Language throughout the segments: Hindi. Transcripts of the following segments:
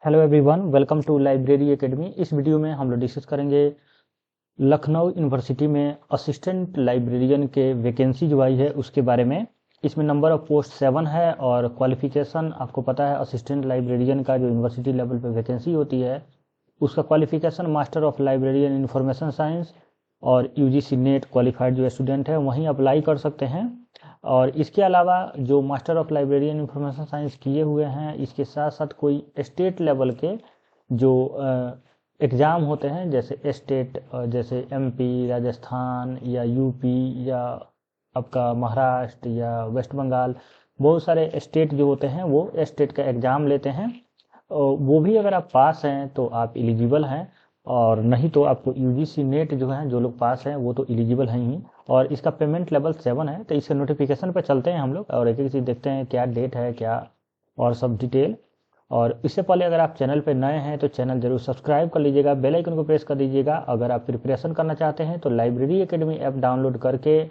Hello everyone, welcome to library academy. इस वीडियो में हम लोग डिस्कस करेंगे लखनऊ यूनिवर्सिटी में असिस्टेंट लाइब्रेरियन के वैकेंसी जो आई है उसके बारे में। इसमें नंबर ऑफ पोस्ट 7 है और क्वालिफिकेशन आपको पता है असिस्टेंट लाइब्रेरियन का जो यूनिवर्सिटी लेवल पे वैकेंसी होती है उसका qualification master of librarian information science और यूजीसी नेट क्वालिफाइड जो स्टूडेंट है वहीं अप्लाई कर सकते हैं। और इसके अलावा जो master of librarian information science किए हुए हैं इसके साथ साथ कोई स्टेट लेवल के जो एग्ज़ाम होते हैं जैसे स्टेट जैसे एमपी राजस्थान या यूपी या आपका महाराष्ट्र या वेस्ट बंगाल, बहुत सारे स्टेट जो होते हैं वो स्टेट का एग्ज़ाम लेते हैं। वो भी अगर आप पास हैं तो आप एलिजिबल हैं, और नहीं तो आपको यूजीसी नेट जो है जो लोग पास हैं वो तो एलिजिबल हैं ही। और इसका पेमेंट लेवल 7 है। तो इसके नोटिफिकेशन पर चलते हैं हम लोग और एक एक चीज़ देखते हैं क्या डेट है क्या और सब डिटेल। और इससे पहले अगर आप चैनल पर नए हैं तो चैनल जरूर सब्सक्राइब कर लीजिएगा, बेल आइकन को प्रेस कर दीजिएगा। अगर आप प्रिपरेशन करना चाहते हैं तो लाइब्रेरी एकेडमी ऐप डाउनलोड करके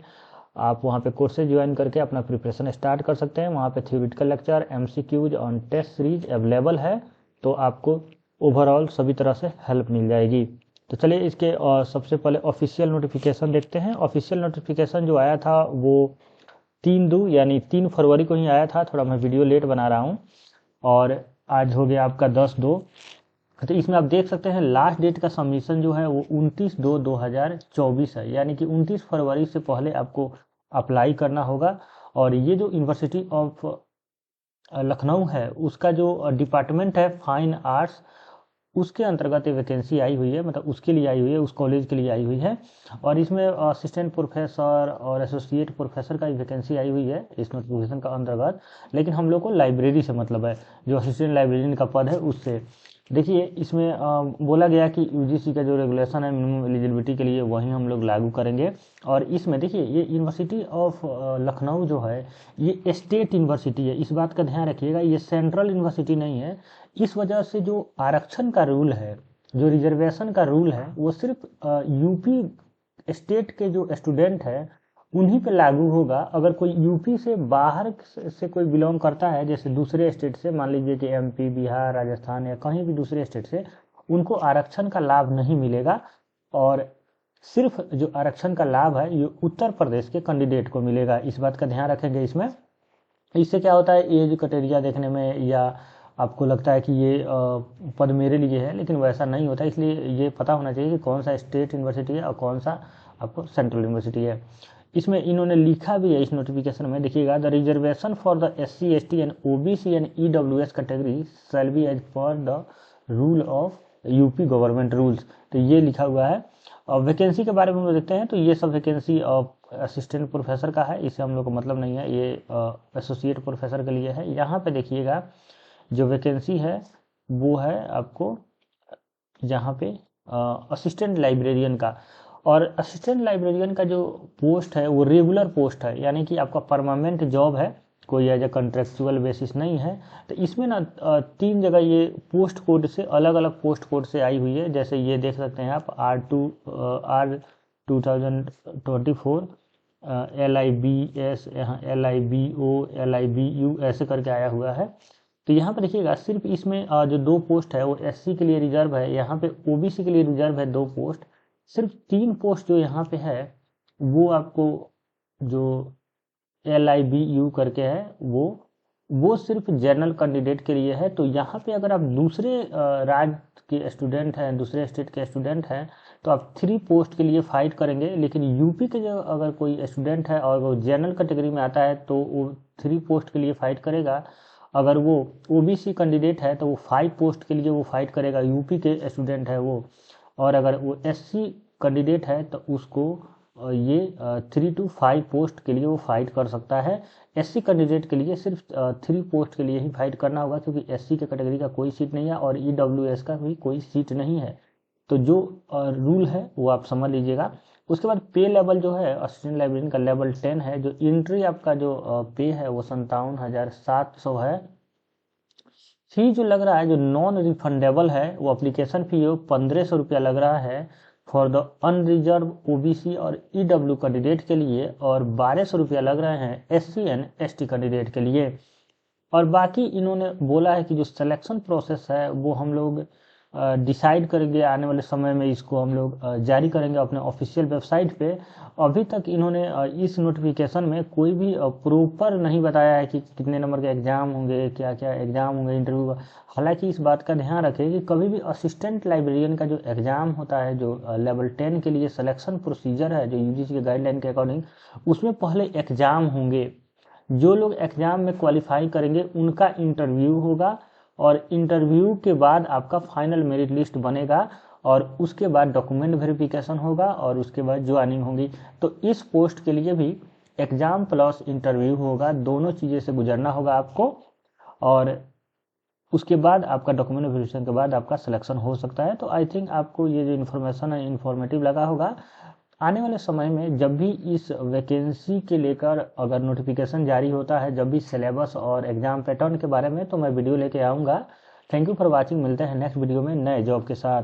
आप वहाँ पे कोर्सेज ज्वाइन करके अपना प्रिपरेशन स्टार्ट कर सकते हैं। वहाँ पे theoretical lecture MCQs on test series available है, तो आपको ओवरऑल सभी तरह से हेल्प मिल जाएगी। तो चलिए इसके सबसे पहले ऑफिशियल नोटिफिकेशन देखते हैं। ऑफिशियल नोटिफिकेशन जो आया था वो 3/2 यानी 3 फरवरी को ही आया था। थोड़ा मैं वीडियो लेट बना रहा हूँ और आज हो गया आपका 10/2। तो इसमें आप देख सकते हैं लास्ट डेट का सबमिशन जो है वो 29/2/2024 है, यानी कि 29 फरवरी से पहले आपको अप्लाई करना होगा। और ये जो यूनिवर्सिटी ऑफ लखनऊ है उसका जो डिपार्टमेंट है फाइन आर्ट्स, उसके अंतर्गत ये वैकेंसी आई हुई है, मतलब उसके लिए आई हुई है, उस कॉलेज के लिए आई हुई है। और इसमें असिस्टेंट प्रोफेसर और एसोसिएट प्रोफेसर का वैकेंसी आई हुई है इस नोटिफिकेशन का अंतर्गत। लेकिन हम लोग को लाइब्रेरी से मतलब है, जो असिस्टेंट लाइब्रेरियन का पद है उससे। देखिए इसमें बोला गया कि यूजीसी का जो रेगुलेशन है मिनिमम एलिजिबिलिटी के लिए वही हम लोग लागू करेंगे। और इसमें देखिए ये यूनिवर्सिटी ऑफ लखनऊ जो है ये स्टेट यूनिवर्सिटी है, इस बात का ध्यान रखिएगा, ये सेंट्रल यूनिवर्सिटी नहीं है। इस वजह से जो आरक्षण का रूल है, जो रिजर्वेशन का रूल है, वो सिर्फ यूपी स्टेट के जो स्टूडेंट है उन्हीं पे लागू होगा। अगर कोई यूपी से बाहर से कोई बिलोंग करता है, जैसे दूसरे स्टेट से, मान लीजिए कि एमपी बिहार राजस्थान या कहीं भी दूसरे स्टेट से, उनको आरक्षण का लाभ नहीं मिलेगा। और सिर्फ जो आरक्षण का लाभ है ये उत्तर प्रदेश के कैंडिडेट को मिलेगा, इस बात का ध्यान रखेंगे इसमें। इससे क्या होता है, एज क्राइटेरिया देखने में या आपको लगता है कि ये पद मेरे लिए है, लेकिन वैसा नहीं होता। इसलिए ये पता होना चाहिए कि कौन सा स्टेट यूनिवर्सिटी है और कौन सा आपको सेंट्रल यूनिवर्सिटी है। इसमें इन्होंने लिखा भी है इस नोटिफिकेशन में, देखिएगा, the reservation for the SC ST and OBC and EWS category shall be as per the rule of UP government rules. तो ये लिखा हुआ है। और वैकेंसी के बारे में हम देखते हैं तो ये सब वैकेंसी असिस्टेंट प्रोफेसर का है, इससे हम लोग को मतलब नहीं है, ये एसोसिएट प्रोफेसर के लिए है। यहाँ पे देखिएगा जो वैकेंसी है वो है आपको यहाँ पे असिस्टेंट लाइब्रेरियन का। और असिस्टेंट लाइब्रेरियन का जो पोस्ट है वो रेगुलर पोस्ट है, यानी कि आपका परमानेंट जॉब है, कोई एज ए कॉन्ट्रेक्चुअल बेसिस नहीं है। तो इसमें ना 3 जगह ये पोस्ट कोड से अलग अलग पोस्ट कोड से आई हुई है। जैसे ये देख सकते हैं आप R2024 LIBS, यहाँ LIBO LIBU ऐसे करके आया हुआ है। तो यहाँ पे देखिएगा सिर्फ इसमें जो 2 पोस्ट है वो SC के लिए रिजर्व है, यहाँ पे OBC के लिए रिजर्व है 2 पोस्ट। सिर्फ 3 पोस्ट जो यहाँ पे है वो आपको जो LIBU करके है वो सिर्फ जनरल कैंडिडेट के लिए है। तो यहाँ पे अगर आप दूसरे राज्य के स्टूडेंट हैं, दूसरे स्टेट के स्टूडेंट हैं, तो आप 3 पोस्ट के लिए फाइट करेंगे। लेकिन यूपी के जो अगर कोई स्टूडेंट है और वो जनरल कैटेगरी में आता है तो वो 3 पोस्ट के लिए फाइट करेगा। अगर वो OBC कैंडिडेट है तो वो 5 पोस्ट के लिए वो फाइट करेगा, यूपी के स्टूडेंट है वो। और अगर वो SC कैंडिडेट है तो उसको ये 3 to 5 पोस्ट के लिए वो फाइट कर सकता है। SC कैंडिडेट के लिए सिर्फ 3 पोस्ट के लिए ही फाइट करना होगा, क्योंकि SC के कैटेगरी का कोई सीट नहीं है और EWS का भी कोई सीट नहीं है। तो जो रूल है वो आप समझ लीजिएगा। उसके बाद पे लेवल जो है असिस्टेंट लाइब्रेरियन का लेवल 10 है। जो एंट्री आपका जो पे है वो 57,700 है। फी जो लग रहा है जो नॉन रिफंडेबल है वो एप्लीकेशन फी 1500 रुपया लग रहा है फॉर द अनरिजर्व OBC और EW कैंडिडेट के लिए, और 1200 रुपया लग रहे हैं SC एंड ST कैंडिडेट के लिए। और बाकी इन्होंने बोला है कि जो सिलेक्शन प्रोसेस है वो हम लोग डिसाइड करेंगे आने वाले समय में, इसको हम लोग जारी करेंगे अपने ऑफिशियल वेबसाइट पे। अभी तक इन्होंने इस नोटिफिकेशन में कोई भी प्रॉपर नहीं बताया है कि कितने नंबर के एग्ज़ाम होंगे, क्या क्या एग्ज़ाम होंगे, इंटरव्यू। हालांकि इस बात का ध्यान रखें कि कभी भी असिस्टेंट लाइब्रेरियन का जो एग्ज़ाम होता है, जो लेवल 10 के लिए सिलेक्शन प्रोसीजर है जो यूजीसी के गाइडलाइन के अकॉर्डिंग, उसमें पहले एग्ज़ाम होंगे। जो लोग एग्ज़ाम में क्वालिफाई करेंगे उनका इंटरव्यू होगा, और इंटरव्यू के बाद आपका फाइनल मेरिट लिस्ट बनेगा, और उसके बाद डॉक्यूमेंट वेरिफिकेशन होगा, और उसके बाद ज्वाइनिंग होगी। तो इस पोस्ट के लिए भी एग्ज़ाम प्लस इंटरव्यू होगा, दोनों चीज़ें से गुजरना होगा आपको, और उसके बाद आपका डॉक्यूमेंट वेरिफिकेशन के बाद आपका सिलेक्शन हो सकता है। तो आई थिंक आपको ये जो इन्फॉर्मेशन है इन्फॉर्मेटिव लगा होगा। आने वाले समय में जब भी इस वैकेंसी के लेकर अगर नोटिफिकेशन जारी होता है, जब भी सिलेबस और एग्ज़ाम पैटर्न के बारे में, तो मैं वीडियो लेके आऊँगा। Thank you for watching. मिलते हैं नेक्स्ट वीडियो में नए जॉब के साथ।